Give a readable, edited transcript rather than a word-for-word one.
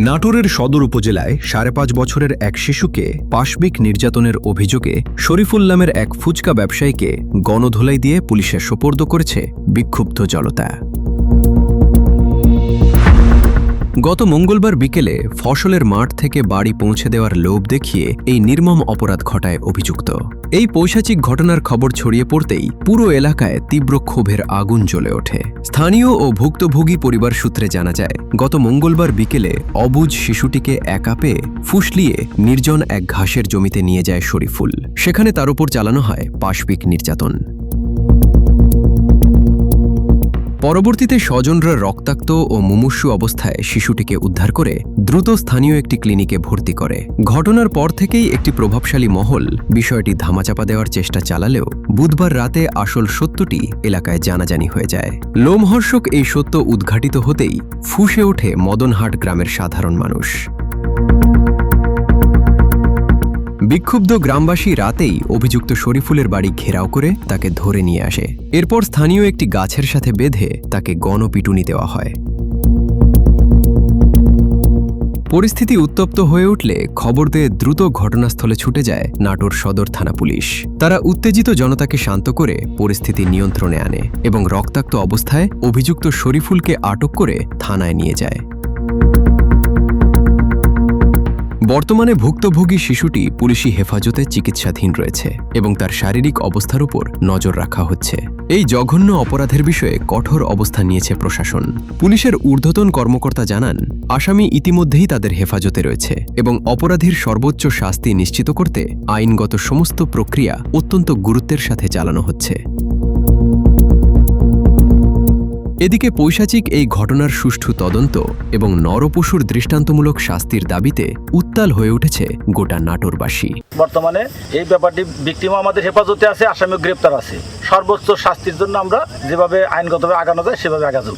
নাটোরের সদর উপজেলায় ৫.৫ বছরের এক শিশুকে পাশবিক নির্যাতনের অভিযোগে শরীফুল নামের এক ফুচকা ব্যবসায়ীকে গণধোলাই দিয়ে পুলিশে সোপর্দ করেছে বিক্ষুব্ধ জনতা। গত মঙ্গলবার বিকেলে ফসলের মাঠ থেকে বাড়ি পৌঁছে দেওয়ার লোভ দেখিয়ে এই নির্মম অপরাধ ঘটায় অভিযুক্ত। এই পৈশাচিক ঘটনার খবর ছড়িয়ে পড়তেই পুরো এলাকায় তীব্র ক্ষোভের আগুন জ্বলে ওঠে। স্থানীয় ও ভুক্তভোগী পরিবার সূত্রে জানা যায়, গত মঙ্গলবার বিকেলে অবুঝ শিশুটিকে একা পেয়ে ফুসলিয়ে নির্জন এক ঘাসের জমিতে নিয়ে যায় শরীফুল। সেখানে তার উপর চালানো হয় পাশবিক নির্যাতন। পরবর্তীতে স্বজনরা রক্তাক্ত ও মুমূর্ষু অবস্থায় শিশুটিকে উদ্ধার করে দ্রুত স্থানীয় একটি ক্লিনিকে ভর্তি করে। ঘটনার পর থেকেই একটি প্রভাবশালী মহল বিষয়টি ধামাচাপা দেওয়ার চেষ্টা চালালেও বুধবার রাতে আসল সত্যটি এলাকায় জানাজানি হয়ে যায়। লোমহর্ষক এই সত্য উদ্ঘাটিত হতেই ফুঁসে ওঠে মদনহাট গ্রামের সাধারণ মানুষ। বিক্ষুব্ধ গ্রামবাসী রাতেই অভিযুক্ত শরীফুলের বাড়ি ঘেরাও করে তাকে ধরে নিয়ে আসে। এরপর স্থানীয় একটি গাছের সাথে বেঁধে তাকে গণপিটুনি দেওয়া হয়। পরিস্থিতি উত্তপ্ত হয়ে উঠলে খবর দিয়ে দ্রুত ঘটনাস্থলে ছুটে যায় নাটোর সদর থানা পুলিশ। তারা উত্তেজিত জনতাকে শান্ত করে পরিস্থিতি নিয়ন্ত্রণে আনে এবং রক্তাক্ত অবস্থায় অভিযুক্ত শরীফুলকে আটক করে থানায় নিয়ে যায়। বর্তমানে ভুক্তভোগী শিশুটি পুলিশি হেফাজতে চিকিৎসাধীন রয়েছে এবং তার শারীরিক অবস্থার উপর নজর রাখা হচ্ছে। এই জঘন্য অপরাধের বিষয়ে কঠোর অবস্থান নিয়েছে প্রশাসন। পুলিশের ঊর্ধ্বতন কর্মকর্তা জানান, আসামি ইতিমধ্যেই তাদের হেফাজতে রয়েছে এবং অপরাধীর সর্বোচ্চ শাস্তি নিশ্চিত করতে আইনগত সমস্ত প্রক্রিয়া অত্যন্ত গুরুত্বের সাথে চালানো হচ্ছে। এদিকে পৈশাচিক এই ঘটনার সুষ্ঠু তদন্ত এবং নরপশুর দৃষ্টান্তমূলক শাস্তির দাবিতে উত্তাল হয়ে উঠেছে গোটা নাটোরবাসী। বর্তমানে এই ব্যাপারটি ভিকটিমও আমাদের হেফাজতে আছে, আসামিও গ্রেপ্তার আছে। সর্বোচ্চ শাস্তির জন্য আমরা যেভাবে আইনগতভাবে আগানো যায় সেভাবে আগাবো।